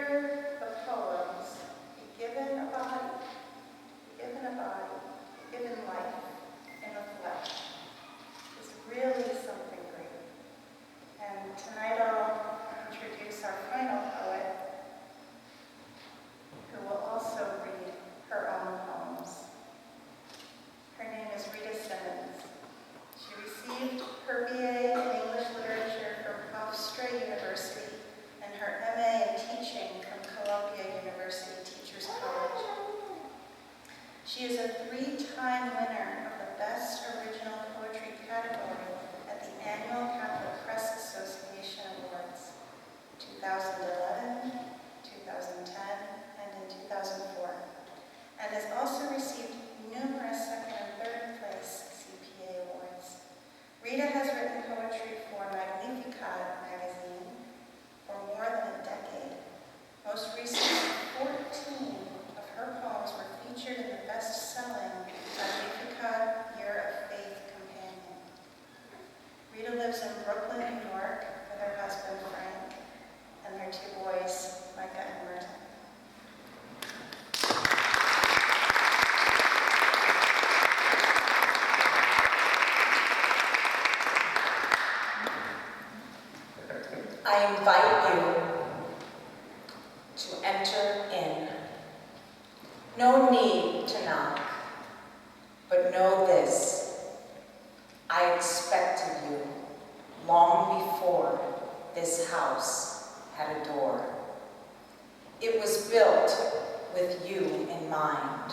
hear the poems, be given a body, given life in the flesh, is really something great. And tonight I'll introduce our final poet, who will also read her own poems. Her name is Rita Simmonds. She received her BA in English Literature from Hofstra University and her MA in Teaching from Columbia University Teachers College. She is a 3-time winner of the Best Original Poetry category at the annual Catholic Press Association Awards, 2011, 2010, and in 2004, and has also received numerous second and third place CPA awards. Rita has written poetry for Magnificat magazine for more than a decade. Most recently, 14 of her poems were featured in the best-selling Magnificat Year of Faith companion. Rita lives in Brooklyn, New York, with her husband Frank and their 2 boys, Micah and Merton. I invite you to enter in. No need to knock, but know this: I expected you long before this house had a door. It was built with you in mind.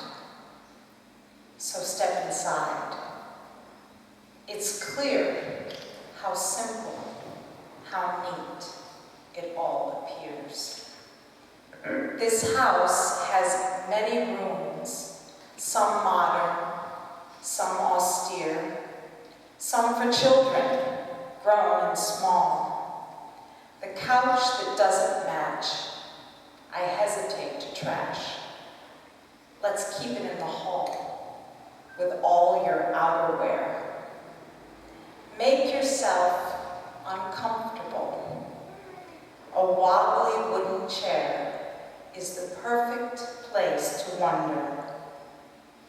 So step inside. It's clear how simple, how neat it all appears. This house has many rooms, some modern, some austere, some for children, grown and small. The couch that doesn't match, I hesitate to trash. Let's keep it in the hall with all your outerwear. Make yourself uncomfortable. A wobbly wooden chair is the perfect place to wonder,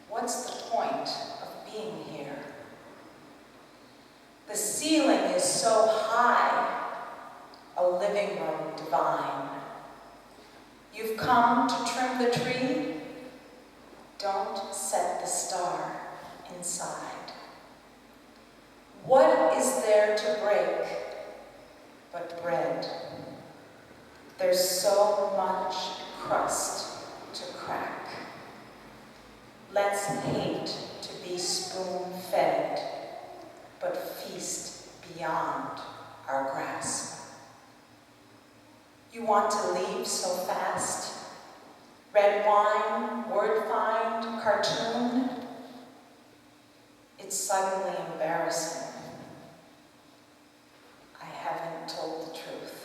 what's the point of being here? The ceiling is so high, a living room divine. You've come to trim the tree? Don't set the star inside. What is there to break but bread? There's so much crust to crack. Let's hate to be spoon-fed, but feast beyond our grasp. You want to leave so fast? Red wine, word find, cartoon? It's suddenly embarrassing. I haven't told the truth.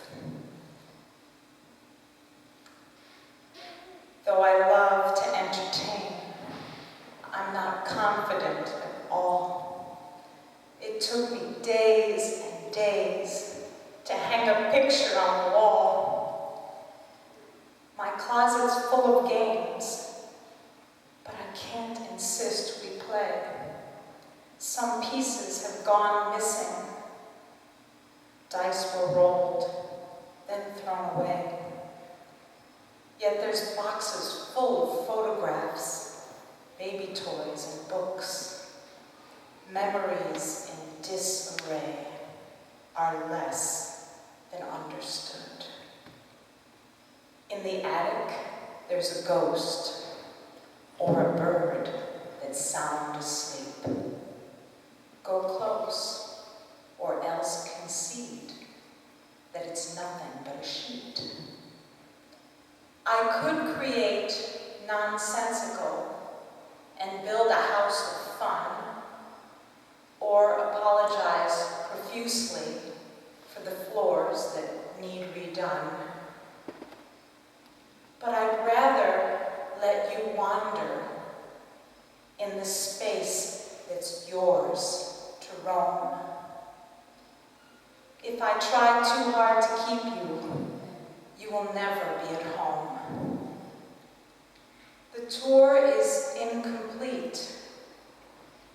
Though I love to entertain, I'm not confident at all. It took me days and days to hang a picture on the wall. My closet's full of games, but I can't insist we play. Some pieces have gone missing. Dice were rolled, then thrown away. Yet there's boxes full of photographs, baby toys and books. Memories in disarray are less than understood. In the attic, there's a ghost or a bird that's sound asleep. Go close, or else concede that it's nothing but a sheet. I could create nonsensical and build a house of fun, or apologize profusely for the floors that need redone. But I'd rather let you wander in the space that's yours to roam. If I tried too hard to keep you, you you will never be at home. The tour is incomplete,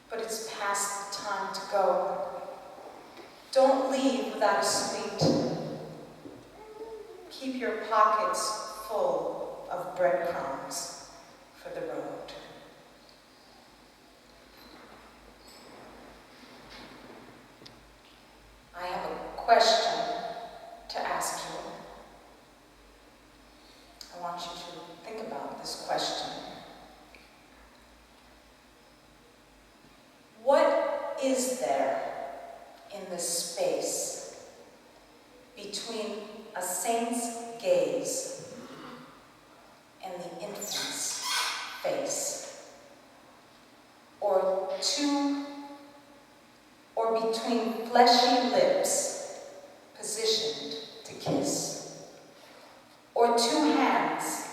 but it's past the time to go. Don't leave without a sweet. Keep your pockets full of breadcrumbs for the road. I have a question to ask you. I want you to think about this question. What is there in the space between a saint's gaze and the infant's face? Or between fleshy lips positioned to kiss? Or two hands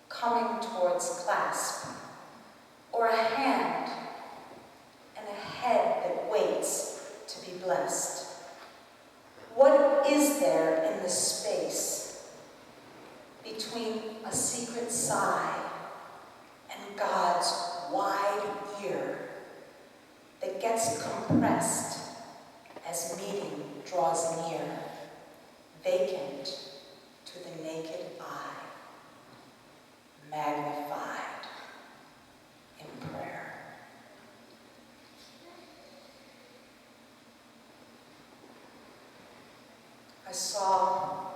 coming towards clasp? Or a hand and a head that waits to be blessed? What is there in the space between a secret sigh and God's wide ear that gets compressed as meeting draws near, vacant to the naked eye, magnified in prayer? I saw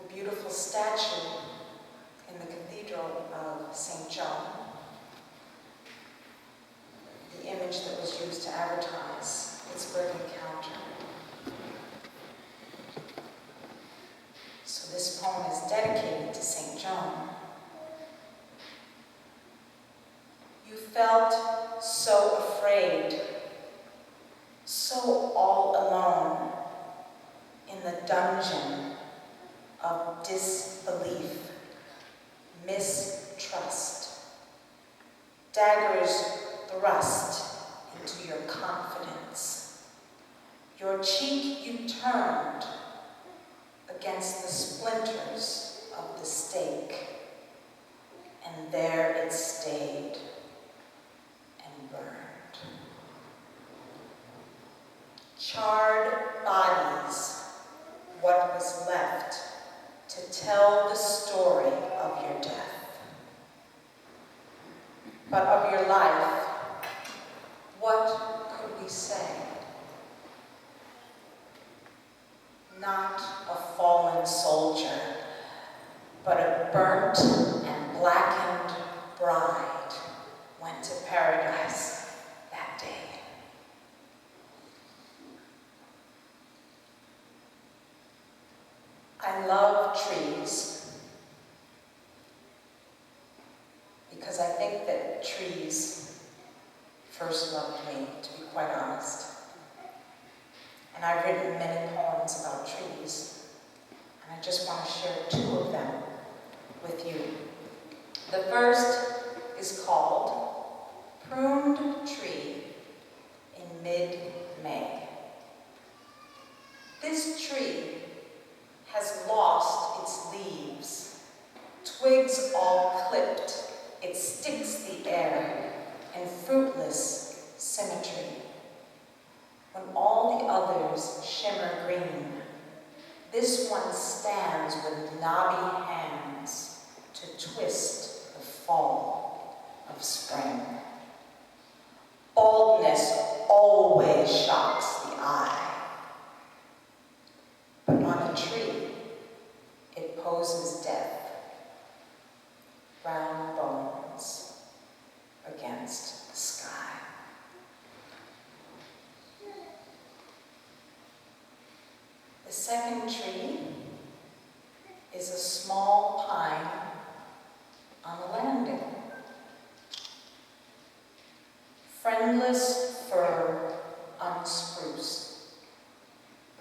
the beautiful statue in the Cathedral of St. John, the image that was used to advertise Pittsburgh encounter. So this poem is dedicated to St. John. You felt so afraid, so all alone in the dungeon of disbelief, mistrust, daggers thrust into your confidence. Your cheek you turned against the splinters of the stake, and there it stayed and burned. Charred bodies, what was left to tell the story of your death. But of your life, what could we say? Not a fallen soldier, but a burnt and blackened bride went to paradise that day. I love trees because I think that trees first loved me, to be quite honest. And I've written many poems about trees, and I just want to share two of them with you. The first is called Pruned Tree in Mid-May. This tree has lost its leaves, twigs all clipped, it sticks the air in fruitless symmetry. When all the others shimmer green, this one stands with knobby hands to twist the fall of spring. Baldness always shocks the eye, but on a tree, it poses death, round bones against the sky. The second tree is a small pine on a landing. Friendless fir unspruced,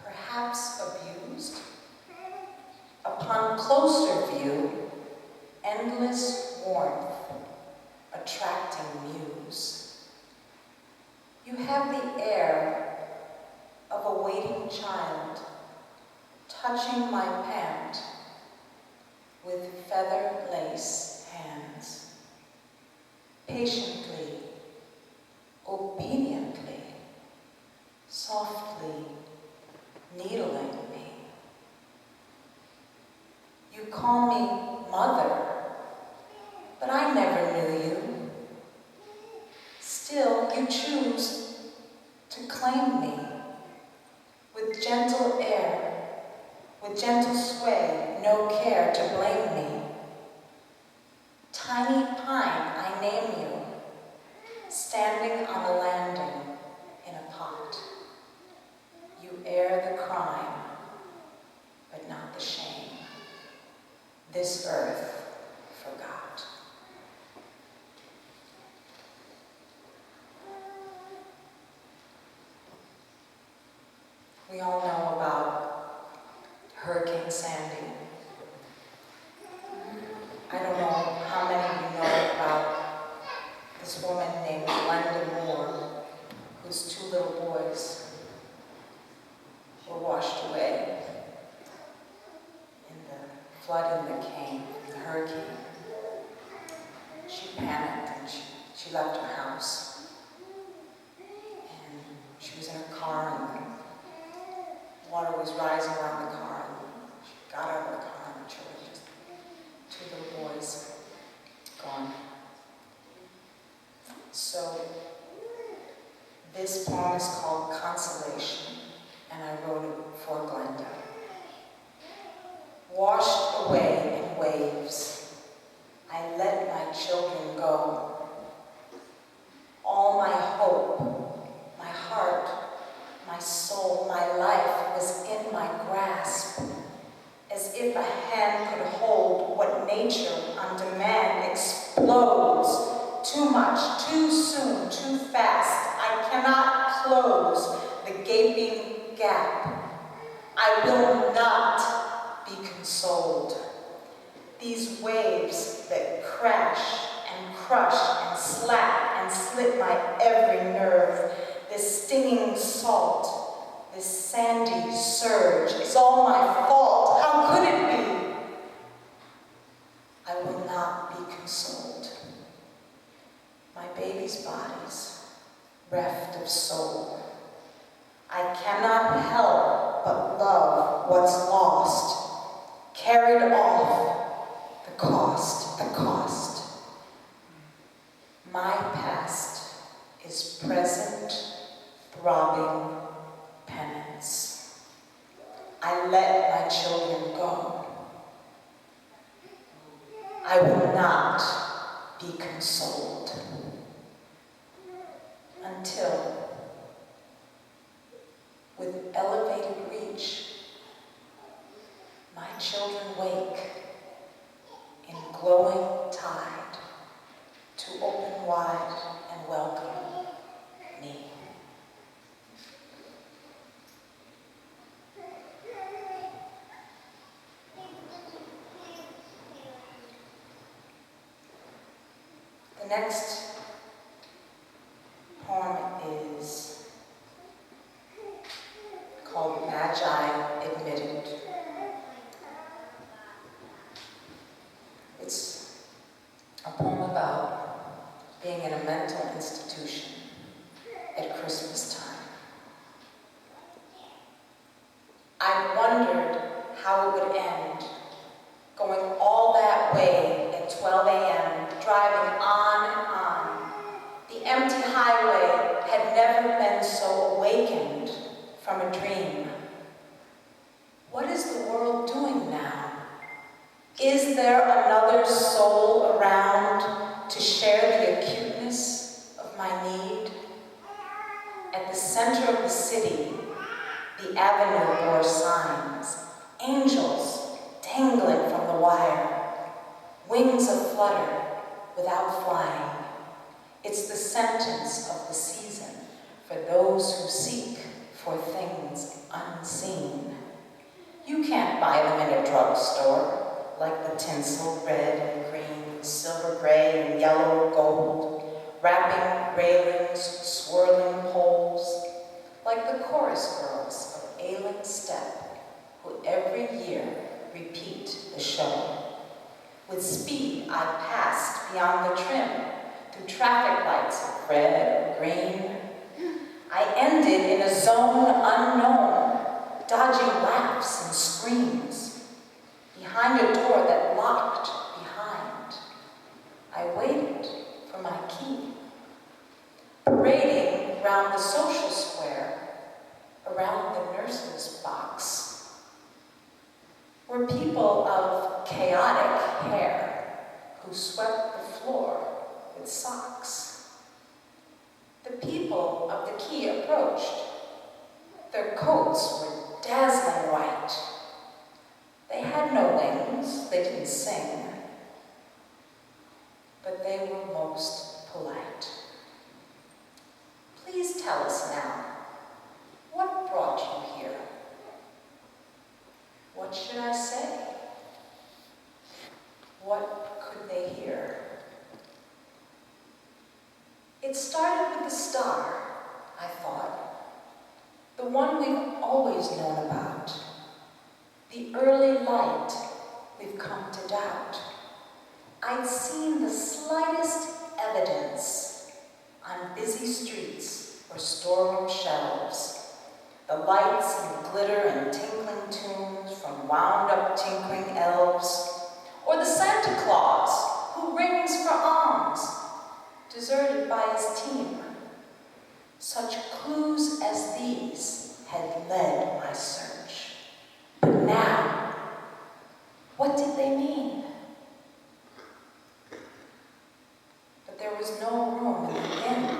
perhaps abused. Upon closer view, endless warmth, attracting muse. You have the air of a waiting child, touching my pant with feather lace hands, patiently, obediently, softly needling me. You call me mother, but I never knew you. Still, you choose to claim me with gentle air, with gentle sway, no care to blame me. Tiny pine, I name you, standing on a landing in a pot. You air the crime, but not the shame. This earth forgot. We all know about Hurricane Sandy. I don't know how many of you know about this woman named Glenda Moore, whose 2 little boys were washed away in the flooding that came from the hurricane. She panicked and she left her house. And she was in her car and the water was rising around the car. And she got out of the car and the children, just 2 little boys, gone. So this poem is called Consolation, and I wrote it for Glenda. Washed away in waves, I let my children go. All my hope, my heart, my soul, my life was in my grasp, as if a hand could hold what nature on demand explodes. Too much, too soon, too fast. I cannot close the gaping gap. I will not be consoled. These waves that crash and crush and slap and slit my every nerve, this stinging salt, this sandy surge, it's all my fault. How could it be? I will not be consoled. My baby's bodies, reft of soul. I cannot help but love what's lost, carried off, the cost, the cost. My past is present, throbbing penance. I let my children go. I will not be consoled until, with elevated reach, my children wake in glowing tide to open wide and welcome me. The next poem is called Magi Admitted. It's a poem about being in a mental institution at Christmas time. I wondered how it would end, going all that way at 12 a.m., driving on and on. The empty highway had never been so awakened from a dream. What is the world doing now? Is there another soul around to share the acuteness of my need? At the center of the city, the avenue bore signs, angels dangling from the wire, wings aflutter without flying. It's the sentence of the season for those who seek for things unseen. You can't buy them in a drugstore, like the tinsel red and green, silver gray and yellow gold, wrapping railings, swirling poles, like the chorus girls of ailing step, who every year repeat the show. With speed, I passed beyond the trim, through traffic lights of red or green. I ended in a zone unknown, dodging laughs and screams. Behind a door that locked behind, I waited for my key. Parading round the social square, around the nurse's box, were people of chaotic hair who swept the floor with socks. The people of the key approached. Their coats were dazzling white. They had no wings, they didn't sing, but they were most polite. Please tell us now, what brought you here? What should I say? What could they hear? It started with the star, I thought, the one we've always known about, the early light we've come to doubt. I'd seen the slightest evidence on busy streets or storeroom shelves, the lights and glitter and tinkling tunes from wound-up tinkering elves, or the Santa Claus who rings for alms, deserted by his team. Such clues as these had led my search. But now, what did they mean? But there was no room in the inn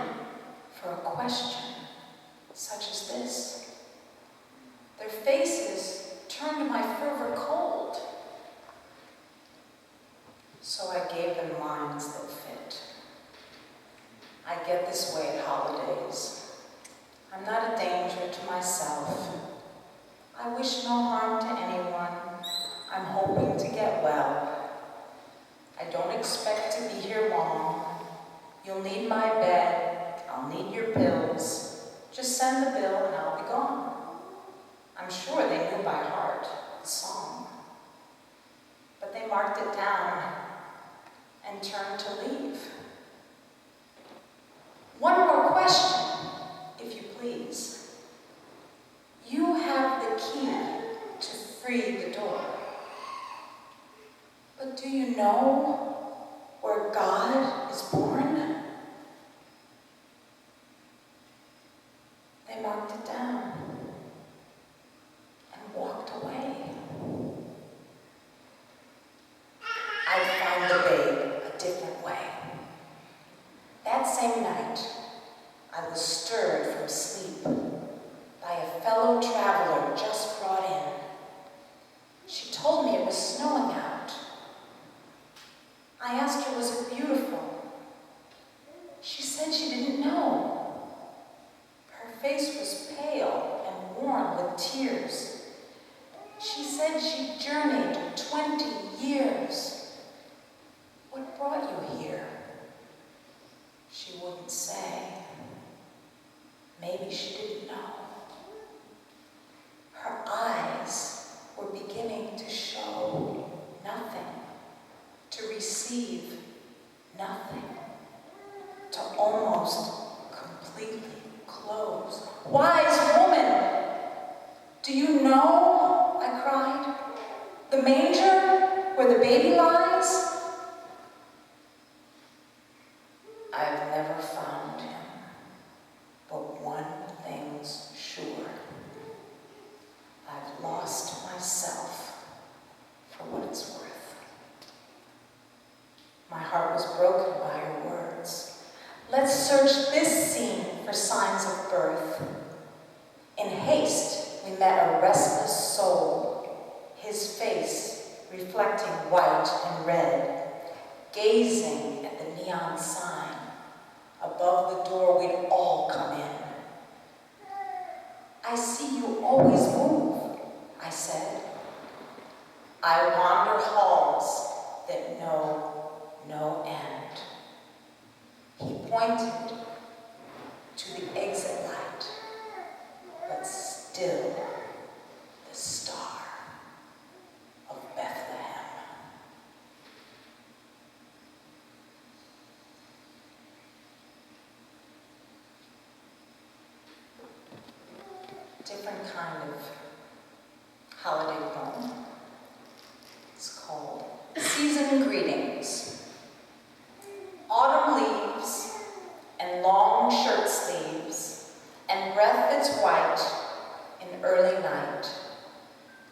for a question such as this. Their faces turned my fervor cold. So I gave them lines that fit. I get this way at holidays. I'm not a danger to myself. I wish no harm to anyone. I'm hoping to get well. I don't expect to be here long. You'll need my bed. I'll need your pills. Just send the bill and I'll be gone. I'm sure they knew by heart the song. But they marked it down and turned to leave. One more question, if you please. You have the key to free the door. But do you know where God is born? They marked it down and walked away. I'd find the babe a different way. That same night, I was stirred from sleep by a fellow traveler just brought in. She told me it was snowing out. I asked her, was it beautiful? She said she didn't know. Her face was pale and worn with tears. She said she journeyed 20 years. What brought you here? She wouldn't say. Maybe she didn't know. Her eyes were beginning to show nothing, to receive nothing, to almost completely close. Wise woman, do you know, I cried, the manger where the baby lies? I've never found him, but one thing's sure. I've lost myself for what it's worth. My heart was broken by her words. Let's search this scene for signs of birth. In haste, we met a restless soul, his face reflecting white and red, gazing at the neon sign. Above the door, we'd all come in. I see you always move, I said. I wander halls that know no end. He pointed to the exit light, but still the star of Bethlehem. different kind of holiday poem. It's called Season Greetings. Autumn leaves and long shirt sleeves and breath that's white in early night.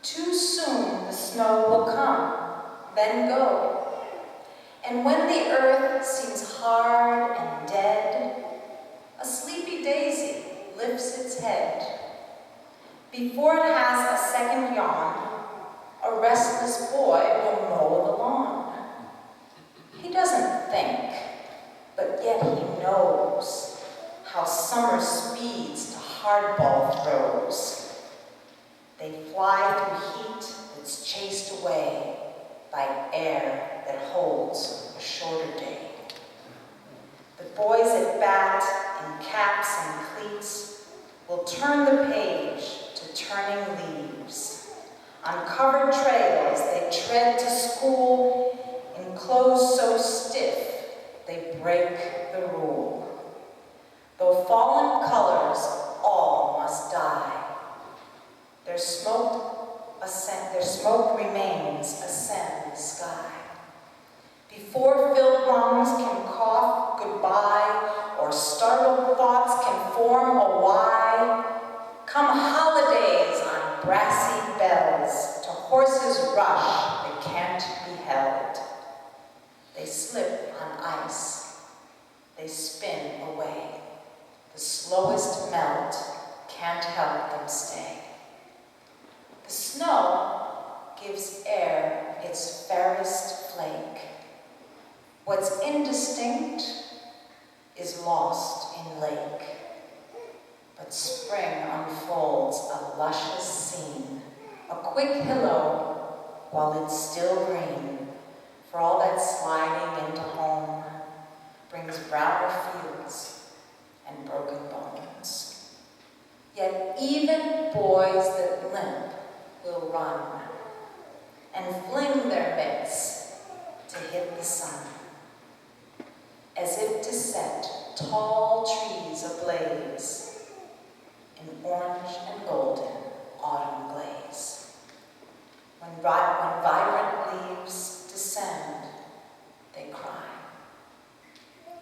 Too soon the snow will come, then go. And when the earth seems hard and dead, a sleepy daisy lifts its head. Before it has a second yawn, a restless boy will mow the lawn. He doesn't think, but yet he knows how summer speeds to hardball throws. They fly through heat that's chased away by air that holds a shorter day. The boys at bat in caps and cleats will turn the page to turning leaves. On covered trails they tread to school in clothes so stiff they break the rule. Though fallen colors all must die, their smoke remains ascend the sky. Before filled lungs can cough goodbye, or startled thoughts can form a why, come holidays on brassy bells, to horses rush that can't be held. They slip on ice, they spin away. The slowest melt can't help them stay. The snow gives air its fairest flake. What's indistinct is lost in lake. But spring unfolds a luscious scene, a quick pillow while it's still green. For all that sliding into home brings browner fields and broken bones. Yet even boys that limp will run and fling their mitts to hit the sun, as if to set tall trees ablaze in orange and golden autumn glaze. When vibrant leaves descend, they cry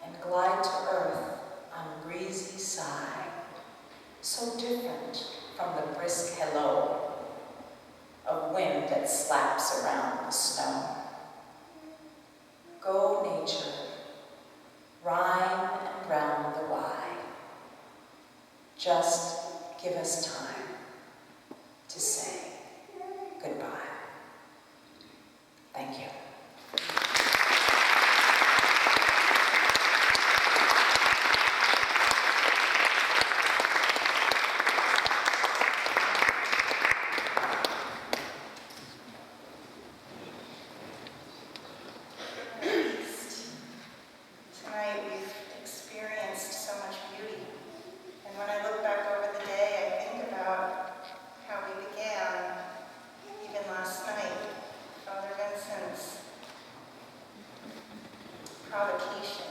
and glide to earth on breezy sigh, so different from the brisk hello of wind that slaps around the snow. Go nature, rhyme and round the why. Just give us time to say goodbye. Thank you. Tonight we've experienced so much beauty. And when I look back over the day, I think about how we began, even last night, Father Vincent's provocation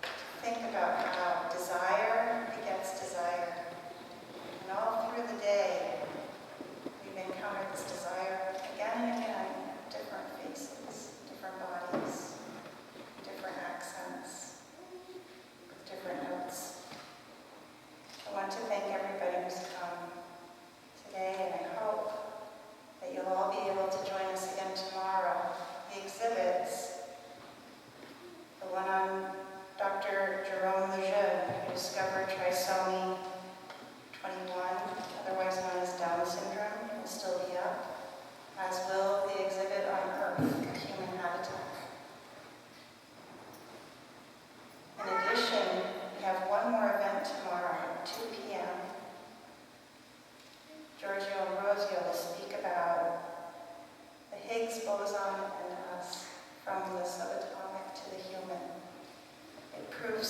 to think about how desire begets desire. And all through the day, we've encountered this desire again and again, different faces, different bodies, different accents, with different notes. I want to thank everybody who's come today, and I hope that you'll all be able to join us again tomorrow. The exhibits, the one on Dr. Jerome Lejeune, who discovered trisomy 21, otherwise known as Down syndrome, will still be up, as will the exhibit on Earth, Human Habitat. In addition, we have one more event tomorrow at 2 p.m. Giorgio Ambrosio will speak about the Higgs boson and us, from the subatomic to the human. It proves